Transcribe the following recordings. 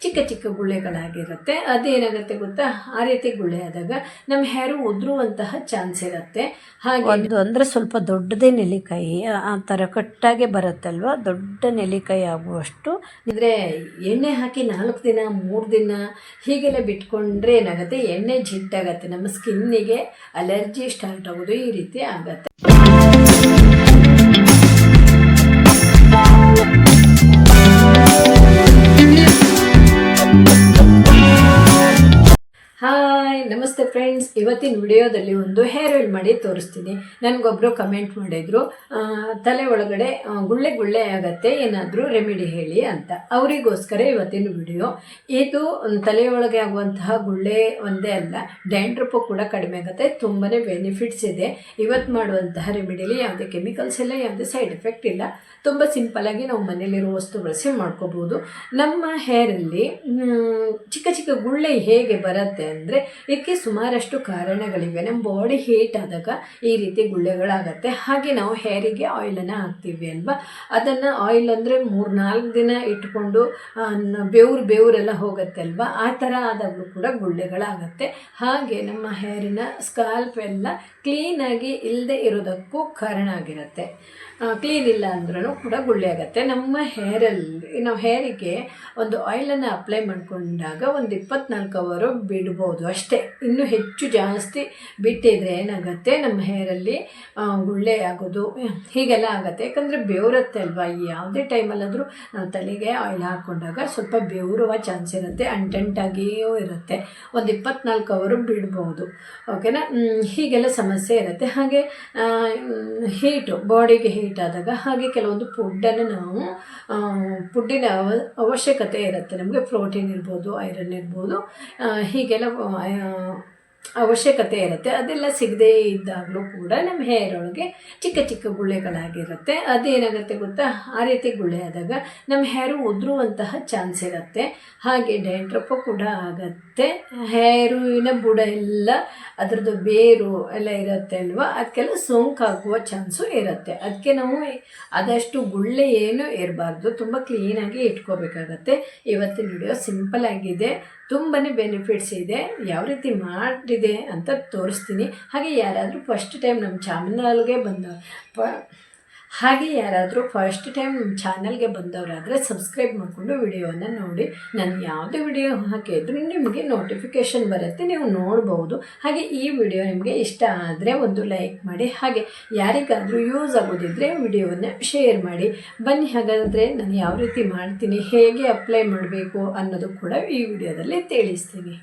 ಚಿಕ್ಕ ಚಿಕ್ಕ ಗುಳ್ಳೆಗಳಾಗಿರುತ್ತೆ. ಅದೇನಾಗುತ್ತೆ ಗೊತ್ತಾ, ಆ ರೀತಿ ಗುಳ್ಳೆ ಆದಾಗ ನಮ್ಮ ಹೇರು ಉದುರುವಂತಹ ಚಾನ್ಸ್ ಇರುತ್ತೆ. ಹಾಗೆ ಅಂದರೆ ಸ್ವಲ್ಪ ದೊಡ್ಡದೇ ನೆಲ್ಲಿಕಾಯಿ ಆ ಥರ ಕಟ್ಟಾಗೆ ಬರುತ್ತಲ್ವ, ದೊಡ್ಡ ನೆಲ್ಲಿಕಾಯಿ ಆಗುವಷ್ಟು ಅಂದರೆ ಎಣ್ಣೆ ಹಾಕಿ 4 ದಿನ 3 ದಿನ ಹೀಗೆಲ್ಲ ಬಿಟ್ಕೊಂಡ್ರೆ ಏನಾಗುತ್ತೆ, ಎಣ್ಣೆ ಜಿಡ್ಡಾಗತ್ತೆ, ನಮ್ಮ ಸ್ಕಿನ್ನಿಗೆ ಅಲರ್ಜಿ ಸ್ಟಾರ್ಟ್ ಆಗೋದು ಈ ರೀತಿ ಆಗತ್ತೆ. ಹಾಯ್, ನಮಸ್ತೆ ಫ್ರೆಂಡ್ಸ್. ಇವತ್ತಿನ ವಿಡಿಯೋದಲ್ಲಿ ಒಂದು ಹೇರ್ ಆಯಿಲ್ ಮಾಡಿ ತೋರಿಸ್ತೀನಿ. ನನಗೊಬ್ಬರು ಕಮೆಂಟ್ ಮಾಡಿದರು, ತಲೆ ಒಳಗಡೆ ಗುಳ್ಳೆ ಆಗತ್ತೆ, ಏನಾದರೂ ರೆಮಿಡಿ ಹೇಳಿ ಅಂತ. ಅವರಿಗೋಸ್ಕರ ಇವತ್ತಿನ ವಿಡಿಯೋ. ಇದು ತಲೆಯೊಳಗೆ ಆಗುವಂತಹ ಗುಳ್ಳೆ ಒಂದೇ ಅಲ್ಲ, ಡ್ಯಾಂಡ್ರಫು ಕೂಡ ಕಡಿಮೆ ಆಗುತ್ತೆ. ತುಂಬಾ ಬೆನಿಫಿಟ್ಸ್ ಇದೆ. ಇವತ್ತು ಮಾಡುವಂತಹ ರೆಮಿಡಿಲಿ ಯಾವುದೇ ಕೆಮಿಕಲ್ಸ್ ಇಲ್ಲ, ಯಾವುದೇ ಸೈಡ್ ಎಫೆಕ್ಟ್ ಇಲ್ಲ. ತುಂಬ ಸಿಂಪಲ್ಲಾಗಿ ನಾವು ಮನೇಲಿರೋ ವಸ್ತು ಬಳಸಿ ಮಾಡ್ಕೋಬೋದು. ನಮ್ಮ ಹೇರಲ್ಲಿ ಚಿಕ್ಕ ಚಿಕ್ಕ ಗುಳ್ಳೆ ಹೇಗೆ ಬರುತ್ತೆ ಅಂದರೆ, ಇದಕ್ಕೆ ಸುಮಾರಷ್ಟು ಕಾರಣಗಳಿವೆ. ನಮ್ಮ ಬಾಡಿ ಹೀಟ್ ಆದಾಗ ಈ ರೀತಿ ಗುಳ್ಳೆಗಳಾಗತ್ತೆ. ಹಾಗೆ ನಾವು ಹೇರಿಗೆ ಆಯಿಲನ್ನು ಹಾಕ್ತೀವಿ ಅಲ್ವಾ, ಅದನ್ನು ಆಯಿಲ್ ಅಂದರೆ 3-4 ದಿನ ಇಟ್ಕೊಂಡು ಬೆವರೆಲ್ಲ ಹೋಗುತ್ತೆ ಅಲ್ವಾ, ಆ ಥರ ಆದಾಗಲೂ ಕೂಡ ಗುಳ್ಳೆಗಳಾಗತ್ತೆ. ಹಾಗೆ ನಮ್ಮ ಹೇರಿನ ಸ್ಕಾಲ್ಪ್ ಎಲ್ಲ ಕ್ಲೀನಾಗಿ ಇಲ್ಲದೆ ಇರೋದಕ್ಕೂ ಕಾರಣ ಆಗಿರುತ್ತೆ. ಕ್ಲೀನ್ ಇಲ್ಲ ಅಂದ್ರೂ ಕೂಡ ಗುಳ್ಳೆ ಆಗುತ್ತೆ. ನಮ್ಮ ನಾವು ಹೇರಿಗೆ ಒಂದು ಆಯಿಲನ್ನು ಅಪ್ಲೈ ಮಾಡಿಕೊಂಡಾಗ ಒಂದು 24 ಅವರು ಬಿಡ್ಬೋದು ಅಷ್ಟೇ. ಇನ್ನೂ ಹೆಚ್ಚು ಜಾಸ್ತಿ ಬಿಟ್ಟಿದ್ರೆ ಏನಾಗುತ್ತೆ, ನಮ್ಮ ಹೇರಲ್ಲಿ ಗುಳ್ಳೆ ಆಗೋದು ಹೀಗೆಲ್ಲ ಆಗುತ್ತೆ. ಯಾಕಂದರೆ ಬೆವರುತ್ತೆ ಅಲ್ವಾ, ಯಾವುದೇ ಟೈಮಲ್ಲಾದರೂ ನಾವು ತಲೆಗೆ ಆಯಿಲ್ ಹಾಕ್ಕೊಂಡಾಗ ಸ್ವಲ್ಪ ಬೆವರುವ ಚಾನ್ಸ್ ಇರುತ್ತೆ, ಅಂಟಂಟಾಗಿಯೂ ಇರುತ್ತೆ. ಒಂದು 24 ಅವರು ಬಿಡ್ಬೋದು. ಓಕೆನಾ, ಹೀಗೆಲ್ಲ ಸಮಸ್ಯೆ ಇರುತ್ತೆ. ಹಾಗೆ ಹೀಟು, ಬಾಡಿಗೆ ಹೀಟ್ ಆದಾಗ ಹಾಗೆ ಕೆಲವೊಂದು ಫುಡ್ಡಿನ ಅವಶ್ಯಕತೆ ಇರುತ್ತೆ ನಮಗೆ. ಪ್ರೋಟೀನ್ ಇರ್ಬೋದು, ಐರನ್ ಇರ್ಬೋದು, ಹೀಗೆಲ್ಲ ಅವಶ್ಯಕತೆ ಇರುತ್ತೆ. ಅದೆಲ್ಲ ಸಿಗದೇ ಇದ್ದಾಗಲೂ ಕೂಡ ನಮ್ಮ ಹೇರ್ ಒಳಗೆ ಚಿಕ್ಕ ಚಿಕ್ಕ ಗುಳ್ಳೆಗಳಾಗಿರುತ್ತೆ. ಅದೇನಾಗುತ್ತೆ ಗೊತ್ತಾ, ಆ ರೀತಿ ಗುಳ್ಳೆ ಆದಾಗ ನಮ್ಮ ಹೇರು ಉದುರುವಂತಹ ಚಾನ್ಸ್ ಇರುತ್ತೆ. ಹಾಗೆ ಡ್ಯಾಂಡ್ರಫು ಕೂಡ ಆಗುತ್ತೆ. ಹೇರುವಿನ ಬುಡ ಎಲ್ಲ ಅದರದ್ದು ಬೇರು ಎಲ್ಲ ಇರುತ್ತೆ ಅಲ್ವಾ, ಅದಕ್ಕೆಲ್ಲ ಸೋಂಕಾಗುವ ಚಾನ್ಸು ಇರುತ್ತೆ. ಅದಕ್ಕೆ ನಾವು ಆದಷ್ಟು ಗುಳ್ಳೆ ಏನೂ ಇರಬಾರ್ದು, ತುಂಬ ಕ್ಲೀನಾಗಿ ಇಟ್ಕೋಬೇಕಾಗತ್ತೆ. ಇವತ್ತಿನ ವಿಡಿಯೋ ಸಿಂಪಲ್ ಆಗಿದೆ, ತುಂಬಾ ಬೆನಿಫಿಟ್ಸ್ ಇದೆ. ಯಾವ ರೀತಿ ಮಾಡಿದೆ ಅಂತ ತೋರಿಸ್ತೀನಿ. ಹಾಗೆ ಯಾರಾದರೂ ಫಸ್ಟ್ ಟೈಮ್ ನಮ್ಮ ಚಾನಲ್ಗೆ ಬಂದವರಾದರೆ ಸಬ್ಸ್ಕ್ರೈಬ್ ಮಾಡಿಕೊಂಡು ವಿಡಿಯೋವನ್ನು ನೋಡಿ. ನಾನು ಯಾವುದೇ ವಿಡಿಯೋ ಹಾಕಿದ್ರು ನಿಮಗೆ ನೋಟಿಫಿಕೇಷನ್ ಬರುತ್ತೆ, ನೀವು ನೋಡ್ಬೋದು. ಹಾಗೆ ಈ ವಿಡಿಯೋ ನಿಮಗೆ ಇಷ್ಟ ಆದರೆ ಒಂದು ಲೈಕ್ ಮಾಡಿ. ಹಾಗೆ ಯಾರಿಗಾದರೂ ಯೂಸ್ ಆಗೋದಿದ್ದರೆ ವಿಡಿಯೋವನ್ನು ಶೇರ್ ಮಾಡಿ. ಬನ್ನಿ, ಹಾಗಾದರೆ ನಾನು ಯಾವ ರೀತಿ ಮಾಡ್ತೀನಿ, ಹೇಗೆ ಅಪ್ಲೈ ಮಾಡಬೇಕು ಅನ್ನೋದು ಕೂಡ ಈ ವಿಡಿಯೋದಲ್ಲಿ ತಿಳಿಸ್ತೀನಿ.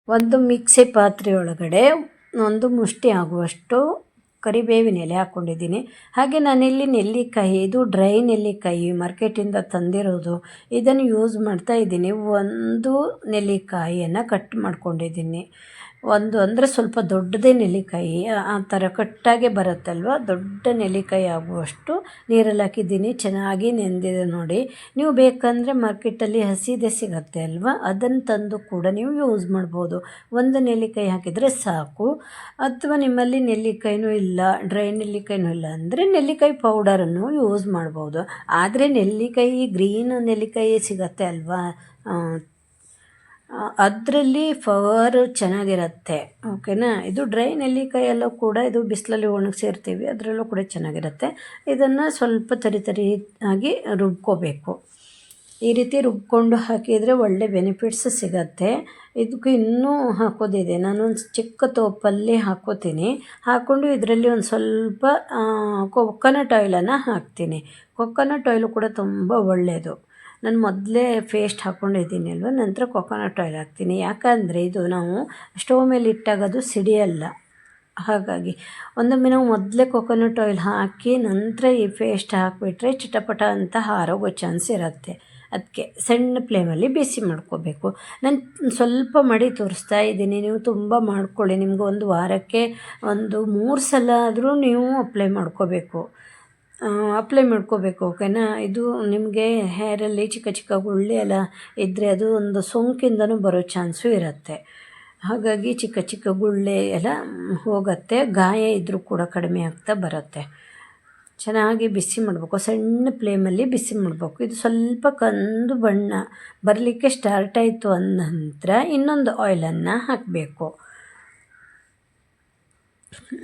ಒಂದು ಮಿಕ್ಸಿ ಪಾತ್ರೆಯೊಳಗಡೆ ಒಂದು ಮುಷ್ಟಿ ಆಗುವಷ್ಟು ಕರಿಬೇವಿನ ಎಲೆ ಹಾಕ್ಕೊಂಡಿದ್ದೀನಿ. ಹಾಗೆ ನಾನಿಲ್ಲಿ ನೆಲ್ಲಿಕಾಯಿ, ಇದು ಡ್ರೈ ನೆಲ್ಲಿಕಾಯಿ ಮಾರ್ಕೆಟಿಂದ ತಂದಿರೋದು, ಇದನ್ನು ಯೂಸ್ ಮಾಡ್ತಾ ಇದ್ದೀನಿ. ಒಂದು ನೆಲ್ಲಿಕಾಯಿಯನ್ನು ಕಟ್ ಮಾಡ್ಕೊಂಡಿದ್ದೀನಿ. ಅಂದರೆ ಸ್ವಲ್ಪ ದೊಡ್ಡದೇ ನೆಲ್ಲಿಕಾಯಿ ಆ ಥರ ಕಟ್ಟಾಗೆ ಬರುತ್ತಲ್ವ, ದೊಡ್ಡ ನೆಲ್ಲಿಕಾಯಿ ಆಗುವಷ್ಟು ನೀರಲ್ಲಿ ಹಾಕಿದ್ದೀನಿ. ಚೆನ್ನಾಗಿ ನೆಂದಿದೆ ನೋಡಿ. ನೀವು ಬೇಕಂದರೆ ಮಾರ್ಕೆಟಲ್ಲಿ ಹಸಿದೆ ಸಿಗುತ್ತೆ ಅಲ್ವಾ, ಅದನ್ನು ತಂದು ಕೂಡ ನೀವು ಯೂಸ್ ಮಾಡ್ಬೋದು. ಒಂದು ನೆಲ್ಲಿಕಾಯಿ ಹಾಕಿದರೆ ಸಾಕು. ಅಥವಾ ನಿಮ್ಮಲ್ಲಿ ನೆಲ್ಲಿಕಾಯಿನೂ ಇಲ್ಲ, ಡ್ರೈ ನೆಲ್ಲಿಕಾಯಿನೂ ಇಲ್ಲ ಅಂದರೆ ನೆಲ್ಲಿಕಾಯಿ ಪೌಡರನ್ನು ಯೂಸ್ ಮಾಡ್ಬೋದು. ಆದರೆ ನೆಲ್ಲಿಕಾಯಿ ಗ್ರೀನ್ ನೆಲ್ಲಿಕಾಯಿ ಸಿಗುತ್ತೆ ಅಲ್ವಾ, ಅದರಲ್ಲಿ ಪವರು ಚೆನ್ನಾಗಿರುತ್ತೆ. ಓಕೆನಾ, ಇದು ಡ್ರೈ ನೆಲ್ಲಿಕಾಯಲ್ಲೂ ಕೂಡ ಇದು ಬಿಸಿಲಲ್ಲಿ ಒಣಗಿಸಿರ್ತೀವಿ, ಅದರಲ್ಲೂ ಕೂಡ ಚೆನ್ನಾಗಿರುತ್ತೆ. ಇದನ್ನು ಸ್ವಲ್ಪ ತರಿಯಾಗಿ ರುಬ್ಕೋಬೇಕು. ಈ ರೀತಿ ರುಬ್ಕೊಂಡು ಹಾಕಿದರೆ ಒಳ್ಳೆ ಬೆನಿಫಿಟ್ಸ್ ಸಿಗತ್ತೆ. ಇದಕ್ಕೆ ಇನ್ನೂ ಹಾಕೋದಿದೆ, ನಾನೊಂದು ಚಿಕ್ಕ ತೋಪಲ್ಲಿ ಹಾಕೋತೀನಿ. ಹಾಕ್ಕೊಂಡು ಇದರಲ್ಲಿ ಒಂದು ಸ್ವಲ್ಪ ಕೊಕೊನಟ್ ಆಯಿಲನ್ನು ಹಾಕ್ತೀನಿ. ಕೊಕೊನಟ್ ಆಯಿಲು ಕೂಡ ತುಂಬ ಒಳ್ಳೆಯದು. ನಾನು ಮೊದಲೇ ಪೇಸ್ಟ್ ಹಾಕ್ಕೊಂಡಿದ್ದೀನಿ ಅಲ್ವ, ನಂತರ ಕೊಕೊನಟ್ ಆಯಿಲ್ ಹಾಕ್ತೀನಿ. ಯಾಕಂದರೆ ಇದು ನಾವು ಸ್ಟವ್ ಮೇಲೆ ಇಟ್ಟಾಗ ಅದು ಸಿಡಿಯಲ್ಲ. ಹಾಗಾಗಿ ಒಂದೊಮ್ಮೆ ನಾವು ಮೊದಲೇ ಕೊಕೊನಟ್ ಆಯಿಲ್ ಹಾಕಿ ನಂತರ ಈ ಪೇಸ್ಟ್ ಹಾಕಿಬಿಟ್ರೆ ಚಿಟಪಟ ಅಂತ ಹಾರೋಗೋ ಚಾನ್ಸ್ ಇರುತ್ತೆ. ಅದಕ್ಕೆ ಸಣ್ಣ ಫ್ಲೇಮಲ್ಲಿ ಬಿಸಿ ಮಾಡ್ಕೋಬೇಕು. ನಾನು ಸ್ವಲ್ಪ ಮಾಡಿ ತೋರಿಸ್ತಾ ಇದ್ದೀನಿ, ನೀವು ತುಂಬ ಮಾಡ್ಕೊಳ್ಳಿ. ನಿಮ್ಗೆ ಒಂದು ವಾರಕ್ಕೆ ಒಂದು 3 ಸಲ ಆದರೂ ನೀವು ಅಪ್ಲೈ ಮಾಡ್ಕೋಬೇಕು. ಓಕೆನಾ. ಇದು ನಿಮಗೆ ಹೇರಲ್ಲಿ ಚಿಕ್ಕ ಚಿಕ್ಕ ಗುಳ್ಳೆ ಎಲ್ಲ ಇದ್ದರೆ ಅದು ಒಂದು ಸೋಂಕಿಂದನೂ ಬರೋ ಚಾನ್ಸು ಇರುತ್ತೆ. ಹಾಗಾಗಿ ಚಿಕ್ಕ ಚಿಕ್ಕ ಗುಳ್ಳೆ ಎಲ್ಲ ಹೋಗುತ್ತೆ, ಗಾಯ ಇದ್ದರೂ ಕೂಡ ಕಡಿಮೆ ಆಗ್ತಾ ಬರುತ್ತೆ. ಚೆನ್ನಾಗಿ ಬಿಸಿ ಮಾಡಬೇಕು, ಸಣ್ಣ ಫ್ಲೇಮಲ್ಲಿ ಬಿಸಿ ಮಾಡಬೇಕು. ಇದು ಸ್ವಲ್ಪ ಕಂದು ಬಣ್ಣ ಬರಲಿಕ್ಕೆ ಸ್ಟಾರ್ಟ್ ಆಯಿತು ಅಂದ ನಂತರ ಇನ್ನೊಂದು ಆಯಿಲನ್ನು ಹಾಕಬೇಕು.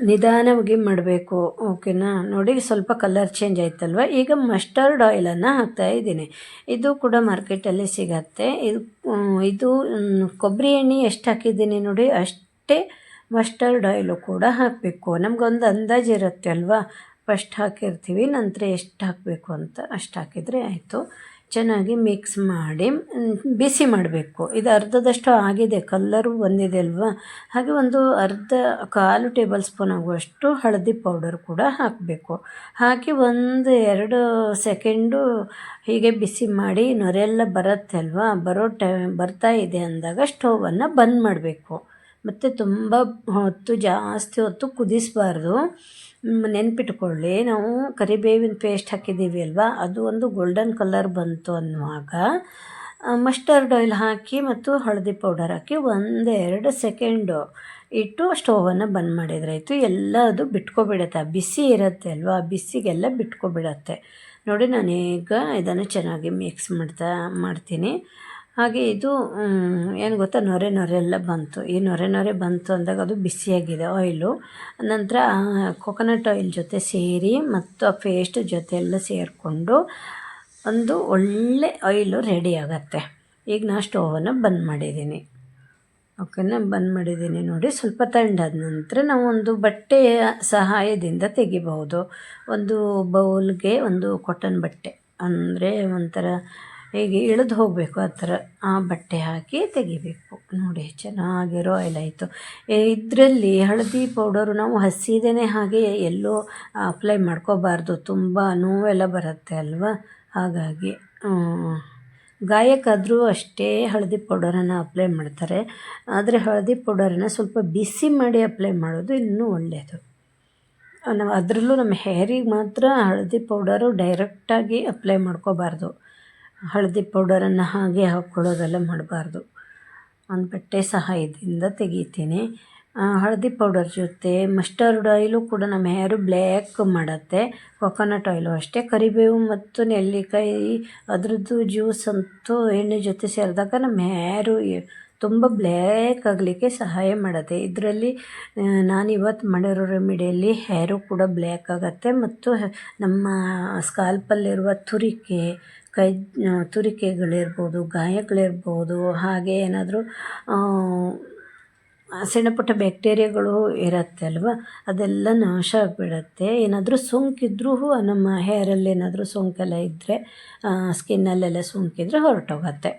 ನಿಧಾನವಾಗಿ ಮಾಡಬೇಕು, ಓಕೆನಾ. ನೋಡಿ ಸ್ವಲ್ಪ ಕಲರ್ ಚೇಂಜ್ ಆಯ್ತಲ್ವ. ಈಗ ಮಸ್ಟರ್ಡ್ ಆಯಿಲನ್ನು ಹಾಕ್ತಾಯಿದ್ದೀನಿ. ಇದು ಕೂಡ ಮಾರ್ಕೆಟಲ್ಲಿ ಸಿಗತ್ತೆ. ಇದು ಕೊಬ್ಬರಿ ಎಣ್ಣೆ ಎಷ್ಟು ಹಾಕಿದ್ದೀನಿ ನೋಡಿ, ಅಷ್ಟೇ ಮಸ್ಟರ್ಡ್ ಆಯಿಲು ಕೂಡ ಹಾಕಬೇಕು. ನಮಗೊಂದು ಅಂದಾಜು ಇರುತ್ತೆ ಅಲ್ವಾ, ಫಸ್ಟ್ ಹಾಕಿರ್ತೀವಿ, ನಂತರ ಎಷ್ಟು ಹಾಕಬೇಕು ಅಂತ ಅಷ್ಟು ಹಾಕಿದರೆ ಆಯಿತು. ಚೆನ್ನಾಗಿ ಮಿಕ್ಸ್ ಮಾಡಿ ಬಿಸಿ ಮಾಡಬೇಕು. ಇದು ಅರ್ಧದಷ್ಟು ಆಗಿದೆ, ಕಲ್ಲರು ಬಂದಿದೆ ಅಲ್ವಾ. ಹಾಗೆ ಒಂದು ಕಾಲು ಟೇಬಲ್ ಸ್ಪೂನ್ ಆಗುವಷ್ಟು ಹಳದಿ ಪೌಡರ್ ಕೂಡ ಹಾಕಬೇಕು. ಹಾಕಿ 1-2 ಸೆಕೆಂಡು ಹೀಗೆ ಬಿಸಿ ಮಾಡಿ ನೊರೆಲ್ಲ ಬರುತ್ತೆ ಅಲ್ವಾ, ಬರ್ತಾ ಇದೆ ಅಂದಾಗ ಸ್ಟೌವನ್ನು ಬಂದ್ ಮಾಡಬೇಕು. ಮತ್ತು ತುಂಬ ಜಾಸ್ತಿ ಹೊತ್ತು ಕುದಿಸಬಾರ್ದು. ನೆನ್ಪಿಟ್ಕೊಳ್ಳಿ, ನಾವು ಕರಿಬೇವಿನ ಪೇಸ್ಟ್ ಹಾಕಿದ್ದೀವಿ ಅಲ್ವಾ, ಅದು ಒಂದು ಗೋಲ್ಡನ್ ಕಲರ್ ಬಂತು ಅನ್ನುವಾಗ ಮಸ್ಟರ್ಡ್ ಆಯಿಲ್ ಹಾಕಿ ಮತ್ತು ಹಳದಿ ಪೌಡರ್ ಹಾಕಿ 1-2 ಸೆಕೆಂಡು ಇಟ್ಟು ಸ್ಟೌವನ್ನು ಬಂದ್ ಮಾಡಿದ್ರಾಯಿತು. ಎಲ್ಲ ಅದು ಬಿಟ್ಕೊಬಿಡುತ್ತೆ, ಬಿಸಿ ಇರುತ್ತೆ ಅಲ್ವಾ, ಬಿಸಿಗೆಲ್ಲ ಬಿಟ್ಕೊಬಿಡತ್ತೆ. ನೋಡಿ, ನಾನೀಗ ಇದನ್ನು ಚೆನ್ನಾಗಿ ಮಿಕ್ಸ್ ಮಾಡ್ತೀನಿ. ಹಾಗೆ ಇದು ಏನು ಗೊತ್ತಾ, ನೊರೆ ಎಲ್ಲ ಬಂತು. ಈ ನೊರೆ ಬಂತು ಅಂದಾಗ ಅದು ಬಿಸಿಯಾಗಿದೆ ಆಯಿಲು. ನಂತರ ಕೊಕೊನಟ್ ಆಯಿಲ್ ಜೊತೆ ಸೇರಿ ಮತ್ತು ಆ ಪೇಸ್ಟ್ ಜೊತೆ ಎಲ್ಲ ಸೇರಿಕೊಂಡು ಒಂದು ಒಳ್ಳೆ ಆಯಿಲು ರೆಡಿ ಆಗುತ್ತೆ. ಈಗ ನಾನು ಸ್ಟೌವನ್ನು ಬಂದ್ ಮಾಡಿದ್ದೀನಿ, ಓಕೆನಾ. ಬಂದ್ ಮಾಡಿದ್ದೀನಿ ನೋಡಿ. ಸ್ವಲ್ಪ ತಣ್ಣಾದ ನಂತರ ನಾವು ಒಂದು ಬಟ್ಟೆಯ ಸಹಾಯದಿಂದ ತೆಗಿಬಹುದು. ಒಂದು ಬೌಲ್ಗೆ ಒಂದು ಕಾಟನ್ ಬಟ್ಟೆ, ಅಂದರೆ ಒಂಥರ ಹೀಗೆ ಇಳಿದು ಹೋಗಬೇಕು, ಆ ಥರ ಆ ಬಟ್ಟೆ ಹಾಕಿ ತೆಗಿಬೇಕು. ನೋಡಿ, ಚೆನ್ನಾಗಿರೋ ಆಯಿಲ್ ಆಯಿತು. ಇದರಲ್ಲಿ ಹಳದಿ ಪೌಡರು ನಾವು ಹಸಿದೇನೆ ಹಾಗೆ ಎಲ್ಲೋ ಅಪ್ಲೈ ಮಾಡ್ಕೋಬಾರ್ದು, ತುಂಬ ನೋವೆಲ್ಲ ಬರುತ್ತೆ ಅಲ್ವಾ. ಹಾಗಾಗಿ ಗಾಯಕ್ಕಾದರೂ ಅಷ್ಟೇ ಹಳದಿ ಪೌಡರನ್ನು ಅಪ್ಲೈ ಮಾಡ್ತಾರೆ. ಆದರೆ ಹಳದಿ ಪೌಡರನ್ನು ಸ್ವಲ್ಪ ಬಿಸಿ ಮಾಡಿ ಅಪ್ಲೈ ಮಾಡೋದು ಇನ್ನೂ ಒಳ್ಳೆಯದು. ನಾವು ಅದರಲ್ಲೂ ನಮ್ಮ ಹೇರಿಗೆ ಮಾತ್ರ ಹಳದಿ ಪೌಡರು ಡೈರೆಕ್ಟಾಗಿ ಅಪ್ಲೈ ಮಾಡ್ಕೋಬಾರ್ದು. ಹಳದಿ ಪೌಡರನ್ನು ಹಾಗೆ ಹಾಕ್ಕೊಳ್ಳೋದೆಲ್ಲ ಮಾಡಬಾರ್ದು. ಒಂದು ಬಟ್ಟೆ ಸಹಾಯದಿಂದ ತೆಗಿತೀನಿ. ಹಳದಿ ಪೌಡರ್ ಜೊತೆ ಮಸ್ಟರ್ಡ್ ಆಯಿಲು ಕೂಡ ನಮ್ಮ ಹೇರು ಬ್ಲ್ಯಾಕ್ ಮಾಡುತ್ತೆ. ಕೊಕೊನಟ್ ಆಯಿಲು ಅಷ್ಟೇ. ಕರಿಬೇವು ಮತ್ತು ನೆಲ್ಲಿಕಾಯಿ ಅದರದ್ದು ಜ್ಯೂಸ್ ಅಂತೂ ಎಣ್ಣೆ ಜೊತೆ ಸೇರಿದಾಗ ನಮ್ಮ ಹೇರು ತುಂಬ ಬ್ಲ್ಯಾಕ್ ಆಗಲಿಕ್ಕೆ ಸಹಾಯ ಮಾಡುತ್ತೆ. ಇದರಲ್ಲಿ ನಾನಿವತ್ತು ಮಾಡಿರೋ ರೆಮಿಡಿಯಲ್ಲಿ ಹೇರು ಕೂಡ ಬ್ಲ್ಯಾಕ್ ಆಗುತ್ತೆ ಮತ್ತು ನಮ್ಮ ಸ್ಕಾಲ್ಪಲ್ಲಿರುವ ತುರಿಕೆಗಳಿರ್ಬೋದು, ಗಾಯಗಳಿರ್ಬೋದು, ಹಾಗೆ ಏನಾದರೂ ಸಣ್ಣ ಪುಟ್ಟ ಬ್ಯಾಕ್ಟೀರಿಯಾಗಳು ಇರುತ್ತೆ ಅಲ್ವ, ಅದೆಲ್ಲ ನಾಶ ಆಗಿಬಿಡತ್ತೆ. ಏನಾದರೂ ಸೋಂಕಿದ್ರೂ ನಮ್ಮ ಹೇರಲ್ಲಿ ಏನಾದರೂ ಸೋಂಕೆಲ್ಲ ಇದ್ದರೆ, ಸ್ಕಿನ್ನಲ್ಲೆಲ್ಲ ಸೋಂಕಿದ್ರೆ ಹೊರಟೋಗತ್ತೆ.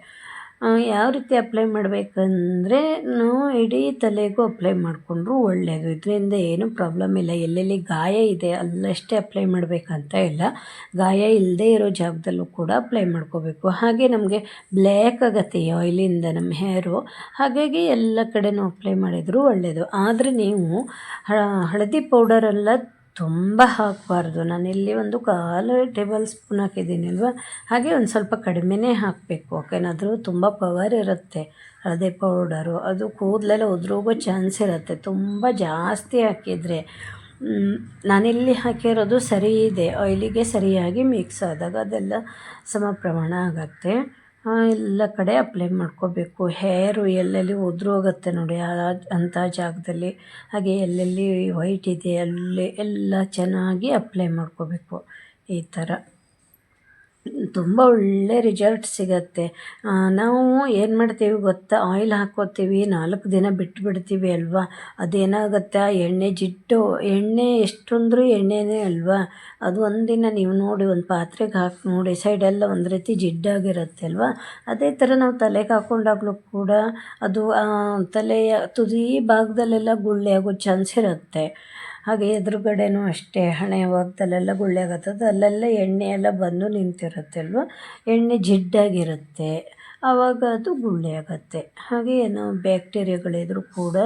ಯಾವ ರೀತಿ ಅಪ್ಲೈ ಮಾಡಬೇಕಂದ್ರೆ, ನಾವು ಇಡೀ ತಲೆಗೂ ಅಪ್ಲೈ ಮಾಡಿಕೊಂಡ್ರೂ ಒಳ್ಳೆಯದು. ಇದರಿಂದ ಏನೂ ಪ್ರಾಬ್ಲಮ್ ಇಲ್ಲ. ಎಲ್ಲೆಲ್ಲಿ ಗಾಯ ಇದೆ ಅಲ್ಲಷ್ಟೇ ಅಪ್ಲೈ ಮಾಡಬೇಕಂತ ಇಲ್ಲ, ಗಾಯ ಇಲ್ಲದೇ ಇರೋ ಜಾಗದಲ್ಲೂ ಕೂಡ ಅಪ್ಲೈ ಮಾಡ್ಕೋಬೇಕು. ಹಾಗೆ ನಮಗೆ ಬ್ಲ್ಯಾಕ್ ಆಗುತ್ತೆ ಈ ಆಯಿಲಿಂದ ನಮ್ಮ ಹೇರು, ಹಾಗಾಗಿ ಎಲ್ಲ ಕಡೆನೂ ಅಪ್ಲೈ ಮಾಡಿದರೂ ಒಳ್ಳೆಯದು. ಆದರೆ ನೀವು ಹಳದಿ ಪೌಡರೆಲ್ಲ ತುಂಬ ಹಾಕಬಾರ್ದು. ನಾನಿಲ್ಲಿ ಒಂದು 1/4 ಟೇಬಲ್ ಸ್ಪೂನ್ ಹಾಕಿದ್ದೀನಿ ಅಲ್ವಾ, ಹಾಗೆ ಒಂದು ಸ್ವಲ್ಪ ಕಡಿಮೆನೇ ಹಾಕಬೇಕು. ಓಕೆನಾದರೂ ತುಂಬ ಪವರ್ ಇರುತ್ತೆ ಹಳದಿ ಪೌಡರು, ಅದು ಕೂದಲೆಲ್ಲ ಉದುರೋಗೋ ಚಾನ್ಸ್ ಇರುತ್ತೆ ತುಂಬ ಜಾಸ್ತಿ ಹಾಕಿದರೆ. ನಾನಿಲ್ಲಿ ಹಾಕಿರೋದು ಸರಿ ಇದೆ, ಆಯಿಲಿಗೆ ಸರಿಯಾಗಿ ಮಿಕ್ಸ್ ಆದಾಗ ಅದೆಲ್ಲ ಸಮ ಪ್ರಮಾಣ ಆಗುತ್ತೆ. ಎಲ್ಲ ಕಡೆ ಅಪ್ಲೈ ಮಾಡ್ಕೋಬೇಕು. ಹೇರು ಎಲ್ಲೆಲ್ಲಿ ಉದುರೋಗುತ್ತೆ ನೋಡಿ ಅಂಥ ಜಾಗದಲ್ಲಿ, ಹಾಗೆ ಎಲ್ಲೆಲ್ಲಿ ವೈಟ್ ಇದೆ ಅಲ್ಲಿ ಎಲ್ಲ ಚೆನ್ನಾಗಿ ಅಪ್ಲೈ ಮಾಡ್ಕೋಬೇಕು. ಈ ಥರ ತುಂಬ ಒಳ್ಳೆ ರಿಸಲ್ಟ್ ಸಿಗತ್ತೆ. ನಾವು ಏನು ಮಾಡ್ತೀವಿ ಗೊತ್ತಾ, ಆಯಿಲ್ ಹಾಕ್ಕೋತೀವಿ, 4 ದಿನ ಬಿಟ್ಬಿಡ್ತೀವಿ ಅಲ್ವಾ, ಅದೇನಾಗುತ್ತೆ ಎಣ್ಣೆ ಎಷ್ಟೊಂದರೂ ಎಣ್ಣೆನೇ ಅಲ್ವಾ, ಅದು ಒಂದಿನ ನೀವು ನೋಡಿ ಒಂದು ಪಾತ್ರೆಗೆ ಹಾಕಿ ನೋಡಿ, ಸೈಡೆಲ್ಲ ಒಂದು ರೀತಿ ಜಿಡ್ಡಾಗಿರುತ್ತೆ ಅಲ್ವಾ. ಅದೇ ಥರ ನಾವು ತಲೆಗೆ ಹಾಕ್ಕೊಂಡಾಗಲೂ ಕೂಡ ಅದು ತಲೆಯ ತುದಿ ಭಾಗದಲ್ಲೆಲ್ಲ ಗುಳ್ಳೆ ಆಗೋ ಚಾನ್ಸ್ ಇರುತ್ತೆ. ಹಾಗೆ ಎದುರುಗಡೆನೂ ಅಷ್ಟೇ, ಹಣೆಯ ಭಾಗದಲ್ಲೆಲ್ಲ ಗುಳ್ಳೆ ಆಗುತ್ತದೆ, ಅಲ್ಲೆಲ್ಲ ಎಣ್ಣೆ ಎಲ್ಲ ಬಂದು ನಿಂತಿರುತ್ತೆ ಅಲ್ವ, ಎಣ್ಣೆ ಜಿಡ್ಡಾಗಿರುತ್ತೆ, ಆವಾಗ ಅದು ಗುಳ್ಳೆ ಆಗುತ್ತೆ. ಹಾಗೆ ಏನು ಬ್ಯಾಕ್ಟೀರಿಯಾಗಳಿದ್ರೂ ಕೂಡ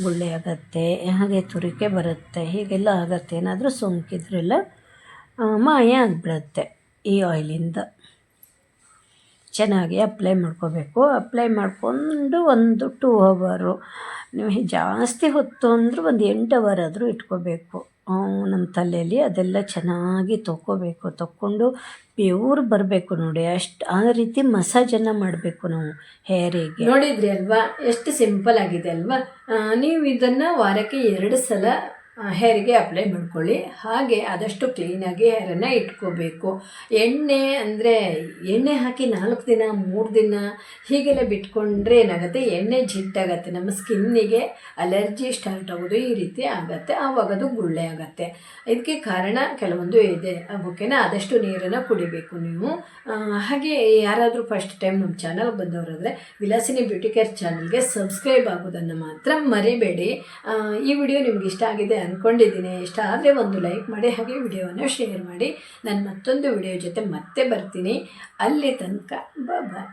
ಗುಳ್ಳೆ ಆಗುತ್ತೆ, ಹಾಗೆ ತುರಿಕೆ ಬರುತ್ತೆ, ಹೀಗೆಲ್ಲ ಆಗುತ್ತೆ. ಏನಾದರೂ ಸೋಂಕಿದ್ರೆಲ್ಲ ಮಾಯ ಆಗಿಬಿಡುತ್ತೆ ಈ ಆಯಿಲಿಂದ. ಚೆನ್ನಾಗಿ ಅಪ್ಲೈ ಮಾಡ್ಕೋಬೇಕು. ಅಪ್ಲೈ ಮಾಡಿಕೊಂಡು 1-2 ಅವರು, ನೀವು ಜಾಸ್ತಿ ಹೊತ್ತು ಅಂದರೂ ಒಂದು 8 ಅವರ್ ಆದರೂ ಇಟ್ಕೋಬೇಕು. ನಮ್ಮ ತಲೆಯಲ್ಲಿ ಅದೆಲ್ಲ ಚೆನ್ನಾಗಿ ತೊಕ್ಕೊಂಡು ಪ್ಯೂರ್ ಬರಬೇಕು ನೋಡಿ, ಅಷ್ಟು ಆ ರೀತಿ ಮಸಾಜನ್ನು ಮಾಡಬೇಕು ನಾವು ಹೇರಿಗೆ. ನೋಡಿದ್ರಿ ಅಲ್ವಾ, ಎಷ್ಟು ಸಿಂಪಲ್ ಆಗಿದೆ ಅಲ್ವಾ. ನೀವು ಇದನ್ನು ವಾರಕ್ಕೆ 2 ಸಲ ಹೇರಿಗೆ ಅಪ್ಲೈ ಮಾಡ್ಕೊಳ್ಳಿ. ಹಾಗೆ ಆದಷ್ಟು ಕ್ಲೀನಾಗಿ ಹೇರನ್ನು ಇಟ್ಕೋಬೇಕು. ಎಣ್ಣೆ ಹಾಕಿ 4 ದಿನ 3 ದಿನ ಹೀಗೆಲ್ಲ ಬಿಟ್ಕೊಂಡ್ರೆ ಏನಾಗುತ್ತೆ, ಎಣ್ಣೆ ಜಿಡ್ಡಾಗತ್ತೆ, ನಮ್ಮ ಸ್ಕಿನ್ನಿಗೆ ಅಲರ್ಜಿ ಸ್ಟಾರ್ಟ್ ಆಗೋದು ಈ ರೀತಿ ಆಗುತ್ತೆ. ಆವಾಗ ಅದು ಗುಳ್ಳೆ ಆಗುತ್ತೆ. ಇದಕ್ಕೆ ಕಾರಣ ಕೆಲವೊಂದು ಇದೆ. ಓಕೆನಾ. ಆದಷ್ಟು ನೀರನ್ನು ಕುಡಿಬೇಕು ನೀವು. ಹಾಗೆ ಯಾರಾದರೂ ಫಸ್ಟ್ ಟೈಮ್ ನಮ್ಮ ಚಾನಲ್ಗೆ ಬಂದವರಾದರೆ ವಿಲಾಸಿನಿ ಬ್ಯೂಟಿ ಕೇರ್ ಚಾನಲ್ಗೆ ಸಬ್ಸ್ಕ್ರೈಬ್ ಆಗೋದನ್ನು ಮಾತ್ರ ಮರಿಬೇಡಿ. ಈ ವಿಡಿಯೋ ನಿಮ್ಗೆ ಇಷ್ಟ ಆಗಿದೆ ಅಂದ್ಕೊಂಡಿದ್ದೀನಿ. ಇಷ್ಟ ಆದರೆ ಒಂದು ಲೈಕ್ ಮಾಡಿ, ಹಾಗೆ ವಿಡಿಯೋವನ್ನು ಶೇರ್ ಮಾಡಿ. ನಾನು ಮತ್ತೊಂದು ವಿಡಿಯೋ ಜೊತೆ ಮತ್ತೆ ಬರ್ತೀನಿ. ಅಲ್ಲಿ ತನಕ ಬಾಯ್.